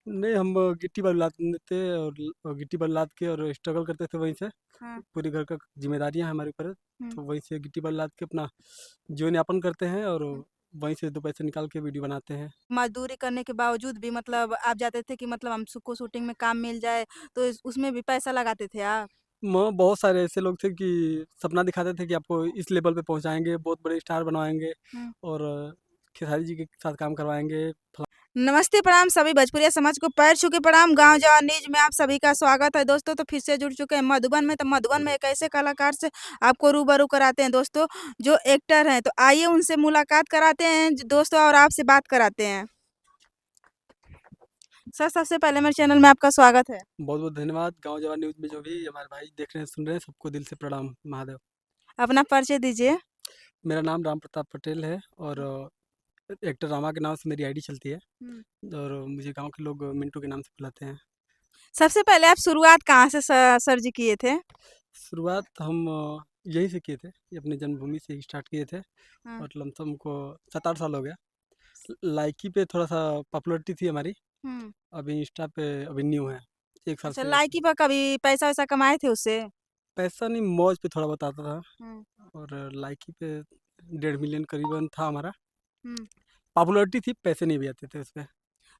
नहीं, हम गिट्टी बालू लादते थे और गिट्टी बालू लाद के और स्ट्रगल करते थे वहीं से। हाँ। पूरे घर का जिम्मेदारियां हैं हमारे ऊपर, हम्म। तो वहीं से गिट्टी बालू लाद के अपना जीवन यापन करते हैं और हम्म। वहीं से दो पैसे निकाल के वीडियो बनाते हैं। मजदूरी करने के बावजूद भी मतलब आप जाते थे कि मतलब हमको शूटिंग में काम मिल जाए, तो उसमें भी पैसा लगाते थे आप? बहुत सारे ऐसे लोग थे कि सपना दिखाते थे कि आपको इस लेवल पे पहुंचाएंगे, बहुत बड़े स्टार बनवाएंगे हम्म। और खेसारी जी के साथ काम करवाएंगे। नमस्ते, प्रणाम सभी भोजपुरिया समाज को पैर छू के प्रणाम। गांव जवार न्यूज में आप सभी का स्वागत है दोस्तों। तो फिर से जुड़ चुके हैं मधुबन में। तो मधुबन में एक ऐसे कलाकार से आपको रूबरू कराते हैं दोस्तों, जो एक्टर हैं। तो आइए उनसे मुलाकात कराते हैं दोस्तों, और आपसे बात कराते हैं। सर, सबसे पहले मेरे चैनल में आपका स्वागत है। बहुत बहुत धन्यवाद। गांव जवान न्यूज़ में जो भी हमारे भाई देख रहे हैं, सुन रहे हैं, सबको दिल से प्रणाम। महादेव। अपना परिचय दीजिए। मेरा नाम राम प्रताप पटेल है और एक्टर रामा के नाम से मेरी आईडी चलती है हम्म। और मुझे गांव के लोग मिंटू के नाम से बुलाते हैं। सबसे पहले आप शुरुआत कहाँ से सर जी किए थे? शुरुआत हम यहीं से किए थे, ये अपने जन्मभूमि से ही स्टार्ट किए थे हाँ। और लमसम को 7-8 साल हो गया। लाइकी पे थोड़ा सा पॉपुलरिटी थी हमारी। हम्म। अभी इंस्टा पे अभी न्यू है, 1 साल अच्छा, से। लाइकी पर कभी पैसा वैसा कमाए थे उससे? पैसा नहीं, मौज पे थोड़ा बताता था हम्म। और लाइकी पे 1.5 मिलियन करीबन था हमारा। हम्म। पॉपुलरिटी थी, पैसे नहीं भी आते थे उस पे।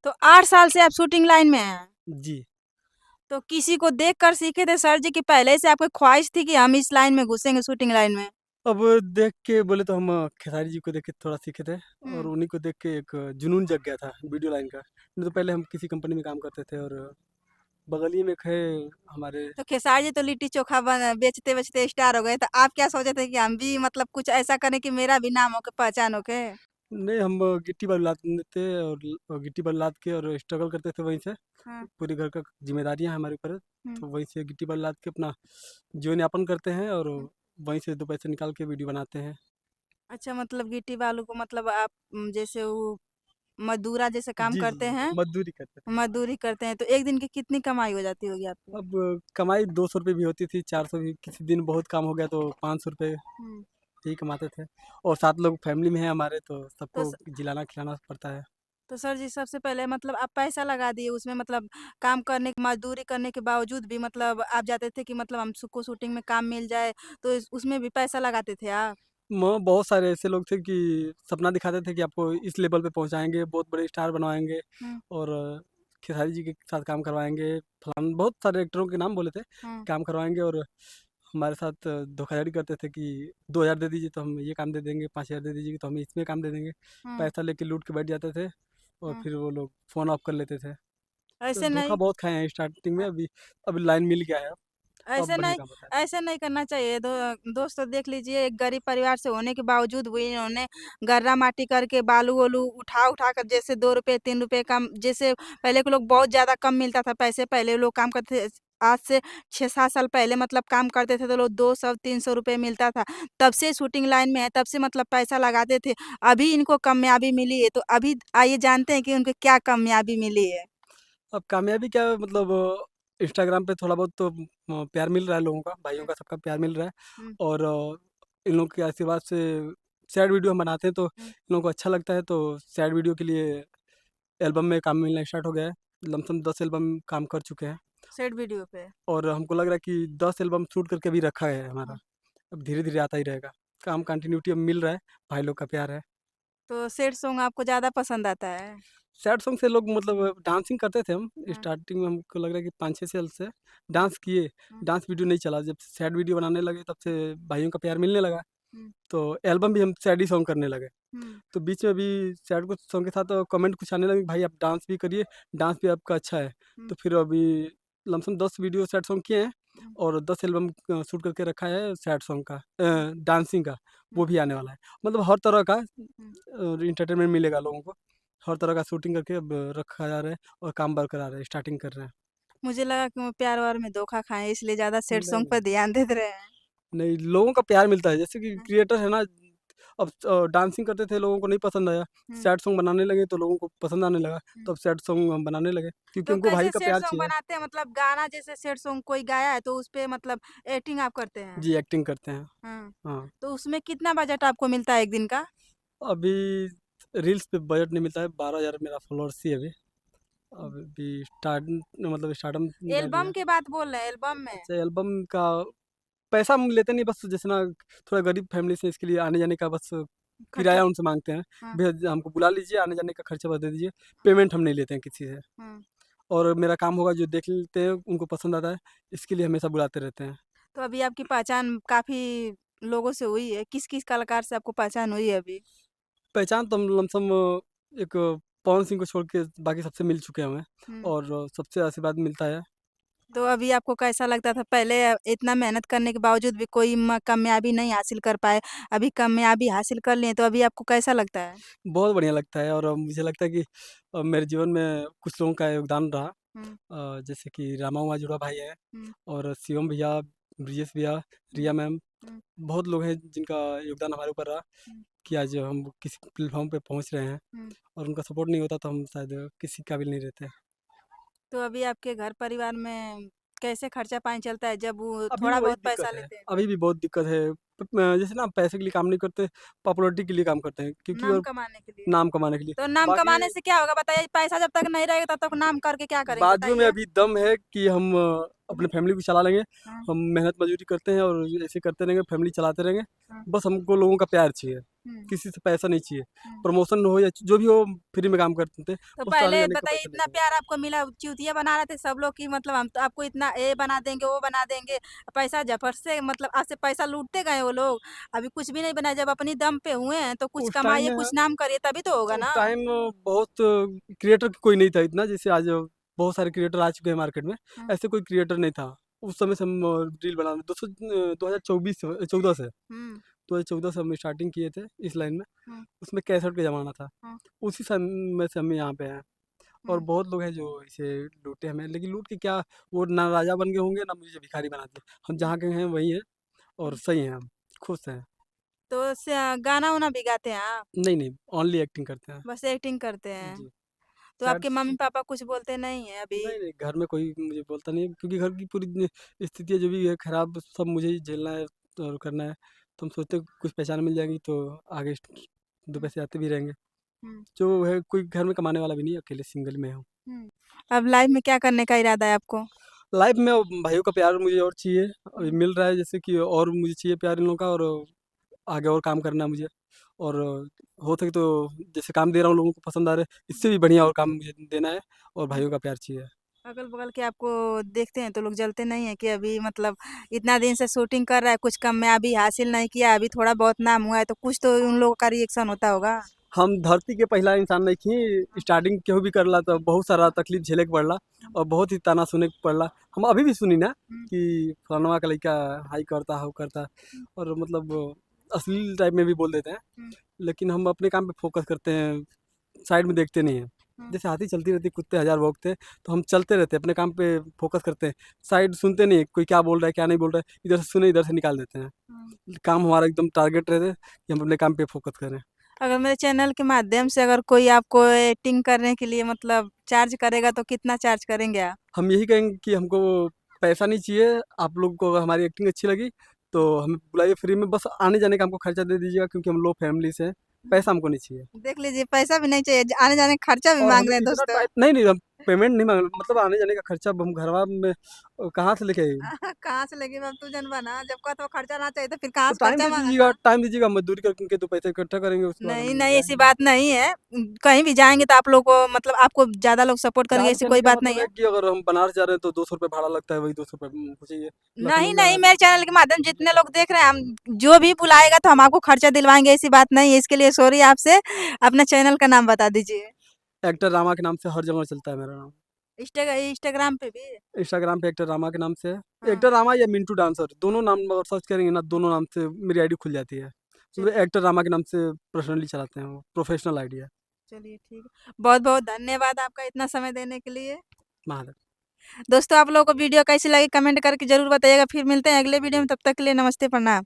तो 8 साल से आप शूटिंग लाइन में हैं? जी। तो किसी को देखकर सीखे थे सर जी, कि पहले से आपको ख्वाहिश थी कि हम इस लाइन में घुसेंगे, शूटिंग लाइन में? अब देख के बोले तो हम खेसारी जी को देख के थोड़ा सीखे थे और हम्म। उन्हीं को देख के एक जुनून जग गया था वीडियो लाइन का। नहीं तो पहले हम किसी कंपनी में काम करते थे और बगल ही में एक है हमारे। तो खेसारी जी तो लिट्टी चोखा बेचते बेचते स्टार हो गए, तो आप क्या सोचे थे कि हम भी मतलब कुछ ऐसा करें कि मेरा भी नाम हो के पहचान हो के? नहीं, हम गिट्टी बालू लादते थे और गिट्टी बालू लाद के और स्ट्रगल करते थे वहीं से। हाँ। पूरे घर का जिम्मेदारियां हैं हमारे ऊपर, हम्म। तो वहीं से गिट्टी बालू लाद के अपना जीवन यापन करते हैं और वहीं से दो पैसे निकाल के वीडियो बनाते हैं। अच्छा, मतलब गिट्टी बालू को मतलब आप जैसे वो मजदूरा जैसे काम जी जी करते जी, हैं, मजदूरी करते थे। मजदूरी करते हैं, तो एक दिन की कितनी कमाई हो जाती होगी आपकी? अब कमाई 200 रुपये भी होती थी, 400 भी, किसी दिन बहुत काम हो गया तो 500 रुपये हम्म। यही कमाते थे। और 7 लोग फैमिली में हैं हमारे, तो तो सबको जिलाना खिलाना पड़ता है। तो सर जी, सबसे पहले मतलब आप पैसा लगा दिए उसमें, मतलब काम करने मजदूरी करने के बावजूद भी मतलब आप जाते थे कि मतलब हमको शूटिंग में काम मिल जाए, तो उसमें भी पैसा लगाते थे आप? बहुत सारे ऐसे लोग थे कि सपना दिखाते थे कि आपको इस लेवल पे पहुंचाएंगे, बहुत बड़े स्टार बनवाएंगे हम्म। और खेसारी जी के साथ काम करवाएंगे। फलान बहुत सारे एक्टरों के नाम बोले थे, हम्म। काम करवाएंगे और हमारे साथ धोखाधड़ी करते थे कि 2,000 दे दीजिए तो हम ये काम दे देंगे, 5,000 दे दीजिए तो हम इसमें काम दे देंगे। हम्म। पैसा लेके लूट के बैठ जाते थे और हम्म। फिर वो लोग फ़ोन ऑफ कर लेते थे। तो ऐसे धोखा नहीं। बहुत खाए हैं स्टार्टिंग में। अभी लाइन मिल गया है, अब ऐसे बढ़िया नहीं, काम होता है। ऐसे नहीं करना चाहिए। दोस्तों देख लीजिए, एक गरीब परिवार से होने के बावजूद भी इन्होंने गर्रा माटी करके बालू वालू उठा उठा कर, जैसे 2 रुपए 3 रुपए कम, जैसे पहले के लोग बहुत ज्यादा कम मिलता था पैसे, पहले लोग काम करते थे। आज से 6-7 साल पहले मतलब काम करते थे तो लोग 200-300 रुपये मिलता था। तब से शूटिंग लाइन में है, तब से मतलब पैसा लगाते थे। अभी इनको कामयाबी मिली है, तो अभी आइए जानते हैं कि उनको क्या कामयाबी मिली है। अब कामयाबी क्या है, मतलब इंस्टाग्राम पे थोड़ा बहुत तो प्यार मिल रहा है लोगों का, भाइयों का, सबका प्यार मिल रहा है हम्म। और इन लोग के आशीर्वाद से सैड वीडियो हम बनाते हैं तो हम्म। इन लोगों को अच्छा लगता है, तो सैड वीडियो के लिए एल्बम में काम मिलना स्टार्ट हो गया है। लमसम 10 एल्बम काम कर चुके हैं सेट वीडियो पे। और हमको लग रहा है कि 10 एल्बम शूट करके भी रखा है हमारा। हाँ। अब धीरे धीरे आता ही रहेगा, काम कंटिन्यूटी अब मिल रहा है, भाई लोग का प्यार है। तो सैड सॉन्ग आपको ज़्यादा पसंद आता है? सैड सॉन्ग से लोग, मतलब डांसिंग करते थे हम हाँ। स्टार्टिंग में, हमको लग रहा है कि 5-6 साल से डांस किए। हुँ। डांस वीडियो नहीं चला, जब सैड वीडियो बनाने लगे तब से भाइयों का प्यार मिलने लगा, हुँ। तो एल्बम भी हम सैड ही सॉन्ग करने लगे। हुँ। तो बीच में अभी सैड को सॉन्ग के साथ कमेंट कुछ आने लगे, भाई आप डांस भी करिए, डांस भी आपका अच्छा है। हुँ। तो फिर अभी लमसम 10 वीडियो सैड सॉन्ग किए हैं हुँ। और 10 एल्बम शूट करके रखा है सैड सॉन्ग का, डांसिंग का। हुँ। वो भी आने वाला है, मतलब हर तरह का हुँ। इंटरटेनमेंट मिलेगा लोगों को। हर तरह का शूटिंग करके अब रखा जा रहा है और काम बरकरार है, स्टार्टिंग कर रहे हैं। मुझे लगा कि वो प्यार-व्यार में धोखा खाएँ, इसलिए ज़्यादा सैड नहीं सॉन्ग पर नहीं ध्यान दे रहे हैं। नहीं, लोगों का प्यार मिलता है, जैसे कि हुँ। क्रिएटर है ना। अब डांसिंग करते थे, लोगों को नहीं पसंद आया, हुँ। सैड सॉन्ग बनाने लगे तो लोगों को पसंद आने लगा, हुँ। तो अब सैड सॉन्ग हम बनाने लगे क्योंकि तो उनको भाई कैसे का सैड प्यार सॉन्ग चाहिए। बनाते हैं? मतलब गाना जैसे सैड सॉन्ग कोई गाया है, तो उसपे मतलब एक्टिंग आप करते हैं? जी, एक्टिंग करते हैं। हाँ। हाँ। तो उसमें कितना बजट आपको मिलता है 1 दिन का? अभी रील्स पे बजट नहीं मिलता है, 12,000 मेरा फॉलोअर्स ही है अभी। अभी मतलब स्टार्टअप कर एल्बम दिया। की बात बोल रहे हैं, एल्बम में। अच्छा, एल्बम का पैसा हम लेते नहीं, बस जैसे ना थोड़ा गरीब फैमिली से, इसके लिए आने जाने का बस खर्चा। किराया उनसे मांगते हैं। हाँ। भैया हमको बुला लीजिए, आने जाने का खर्चा बस दे दीजिए, पेमेंट हम नहीं लेते हैं किसी से। हाँ। और मेरा काम होगा, जो देख लेते हैं उनको पसंद आता है, इसके लिए हमेशा बुलाते रहते हैं। तो अभी आपकी पहचान काफी लोगों से हुई है, किस किस कलाकार से आपको पहचान हुई है अभी? पहचान तो हम लमसम एक पवन सिंह को छोड़ के बाकी सबसे मिल चुके हैं हमें, हम्म। और सबसे आशीर्वाद मिलता है। तो अभी आपको कैसा लगता था पहले, इतना मेहनत करने के बावजूद भी कोई कामयाबी नहीं हासिल कर पाए, अभी कामयाबी हासिल कर लिए, तो अभी आपको कैसा लगता है? बहुत बढ़िया लगता है, और मुझे लगता है कि मेरे जीवन में कुछ लोगों का योगदान रहा। हम्म। जैसे कि रामा उमा जुड़ा भाई है, हम्म। और शिवम भैया, ब्रिजेश भैया, हम्म। रिया मैम, हम्म। बहुत लोग हैं जिनका योगदान हमारे ऊपर रहा हम्म। कि आज हम किसी प्लेटफॉर्म पे पहुंच रहे हैं। हम्म। और उनका सपोर्ट नहीं होता तो हम शायद किसी काबिल नहीं रहते। तो अभी आपके घर परिवार में कैसे खर्चा पानी चलता है जब वो अभी भी थोड़ा वही बहुत पैसा दिक्कत है, लेते हैं? अभी भी बहुत दिक्कत है। जैसे ना पैसे के लिए काम नहीं करते, पॉपुलैरिटी के लिए काम करते हैं, क्योंकि नाम और कमाने के लिए। नाम कमाने के लिए। तो नाम बाकी कमाने से क्या होगा बताइए? पैसा जब तक नहीं रहेगा तब तक नाम करके क्या करेंगे बाजुओं में बताइए? अभी दम है कि हम अपने फैमिली को चला लेंगे। हाँ। हम मेहनत मजदूरी करते हैं और ऐसे करते रहेंगे, फैमिली चलाते रहेंगे। हाँ। बस हमको लोगों का प्यार चाहिए, हम्म। किसी से पैसा नहीं चाहिए। हम्म। प्रमोशन हो या जो भी हो, फ्री में काम करते थे, तो बस आने पहले जाने का बताइए, पैसा इतना लेते हैं। प्यार आपको मिला, चूतिया बना रहे थे सब लोग कि मतलब हम तो आपको इतना ये बना देंगे वो बना देंगे, पैसा जफर से मतलब आपसे पैसा लूटते गए वो लोग। अभी कुछ भी नहीं बना, जब अपनी दम पे हुए हैं तो कुछ उस टाइम कमाइए, में कुछ नाम करिए, तभी तो होगा उस ना। टाइम बहुत क्रिएटर कोई नहीं था इतना, जैसे आज बहुत सारे क्रिएटर आ चुके हैं मार्केट में। हाँ। ऐसे कोई क्रिएटर नहीं था उस समय से। हम रील बनाने 2014 से हम्म। 2014 से हम स्टार्टिंग किए थे इस लाइन में। हम्म। उसमें कैसेट का ज़माना था, हाँ। उसी समय से हम यहाँ पे हैं। और हम्म। बहुत लोग हैं जो इसे लूटे हमें, लेकिन लूट के क्या, वो ना राजा बन गए होंगे ना मुझे भिखारी बना दिए। हम हम्म। जहाँ के हैं वही हैं, और हम्म। सही हैं, हम खुश हैं। तो गाना वाना भी गाते हैं आप? नहीं नहीं, ओनली एक्टिंग करते हैं। बस एक्टिंग करते हैं? जी। तो शायद आपके मम्मी पापा कुछ बोलते नहीं है अभी? नहीं नहीं, घर में कोई मुझे बोलता नहीं है, क्योंकि घर की पूरी स्थिति जो भी है खराब, सब मुझे ही झेलना है और करना है। तो हम सोचते हैं कुछ पहचान मिल जाएगी तो आगे दो हम्म। पैसे आते भी रहेंगे। हम्म। जो है, कोई घर में कमाने वाला भी नहीं, अकेले सिंगल में हूँ। अब लाइफ में क्या करने का इरादा है आपको? लाइफ में अब भाइयों का प्यार मुझे और चाहिए, अभी हम्म। मिल रहा है, जैसे कि और मुझे चाहिए प्यार इन लोगों का, और आगे और काम करना है मुझे। और हो सके तो जैसे काम दे रहा हूँ लोगों को पसंद आ रहा है, इससे भी बढ़िया और काम मुझे देना है, और हम्म। भाइयों का प्यार चाहिए। अगल-बगल के आपको देखते हैं तो लोग जलते नहीं है कि अभी मतलब इतना दिन से शूटिंग कर रहा है, कुछ कामयाबी हासिल नहीं किया, अभी थोड़ा बहुत नाम हुआ है, तो कुछ तो उन लोगों का रिएक्शन होता होगा? हम धरती के पहला इंसान नहीं थी, स्टार्टिंग केहू भी करला तो बहुत सारा तकलीफ झेले के पड़ला, और बहुत ही ताना सुने के पड़ला। हम अभी भी सुनी ना हुँ। कि फलानवा का लड़का हाई करता हाउ करता, हुँ। और मतलब अश्लील टाइप में भी बोल देते हैं। हुँ। लेकिन हम अपने काम पे फोकस करते हैं, साइड में देखते नहीं हैं। हुँ। जैसे हाथी चलती रहती, कुत्ते हजार भौंकते हैं, तो हम चलते रहते हैं, अपने काम पे फोकस करते हैं। साइड सुनते नहीं, कोई क्या बोल रहा है क्या नहीं बोल रहा है, इधर से सुने इधर से निकाल देते हैं। हुँ। काम हमारा एकदम टारगेट रहता है कि हम अपने काम पे फोकस करें। अगर मेरे चैनल के माध्यम से अगर कोई आपको एक्टिंग करने के लिए मतलब चार्ज करेगा तो कितना चार्ज करेंगे आप? हम यही कहेंगे कि हमको पैसा नहीं चाहिए, आप लोग को अगर हमारी एक्टिंग अच्छी लगी तो हमें बुलाइए फ्री में, बस आने जाने का हमको खर्चा दे दीजिएगा, क्योंकि हम लो फैमिली से हैं, पैसा हमको नहीं चाहिए। देख लीजिए, पैसा भी नहीं चाहिए, आने-जाने का खर्चा भी और माँग हम रहे हैं इतना दोस्तों। टाइम नहीं नहीं, हम पेमेंट नहीं मांग, मतलब आने जाने का खर्चा अब हम घरवा में कहाँ से लेके आएंगे? कहाँ से लगी बाप तू जनबा ना, जब कहत हो खर्चा ना चाहिए तो फिर कहाँ तो से खर्चा माँगना? टाइम दीजिएगा, मजदूरी करके तो पैसे इकट्ठा करेंगे, उसके बाद नहीं, हम नहीं ऐसी जाएंगे। बात नहीं है। कहीं भी जाएँगे तो आप लोग को मतलब आपको ज़्यादा लोग सपोर्ट करेंगे, चार्ज ऐसी करने कोई का बात नहीं मतलब है। है कि अगर हम बनारस जा रहे हैं तो 200 रुपये भाड़ा लगता है, वही 200 रुपये हमको चाहिए। लखनऊ नहीं, जा नहीं, रहे हैं मेरे चैनल के माध्यम जितने लोग देख रहे हैं, हम जो भी बुलाएगा तो हम आपको खर्चा दिलवाएँगे, ऐसी बात नहीं है। इसके लिए सॉरी आपसे। अपना चैनल का नाम बता दीजिए। तो एक्टर रामा के नाम से हर जगह चलता है मेरा नाम। इंस्टाग्राम पे भी? इंस्टाग्राम पे एक्टर रामा के नाम से है। हाँ। एक्टर रामा या मिंटू डांसर, दोनों नाम अगर सर्च करेंगे ना, दोनों नाम से मेरी आईडी खुल जाती है। मतलब चलिए। एक्टर रामा के नाम से पर्सनली चलाते हैं, वो प्रोफेशनल आईडी है। चलिए ठीक है। बहुत-बहुत धन्यवाद आपका इतना समय देने के लिए। महादेव। दोस्तों आप लोगों को वीडियो कैसी लगी कमेंट करके ज़रूर बताइएगा। फिर मिलते हैं अगले वीडियो में, तब तक के लिए नमस्ते, प्रणाम।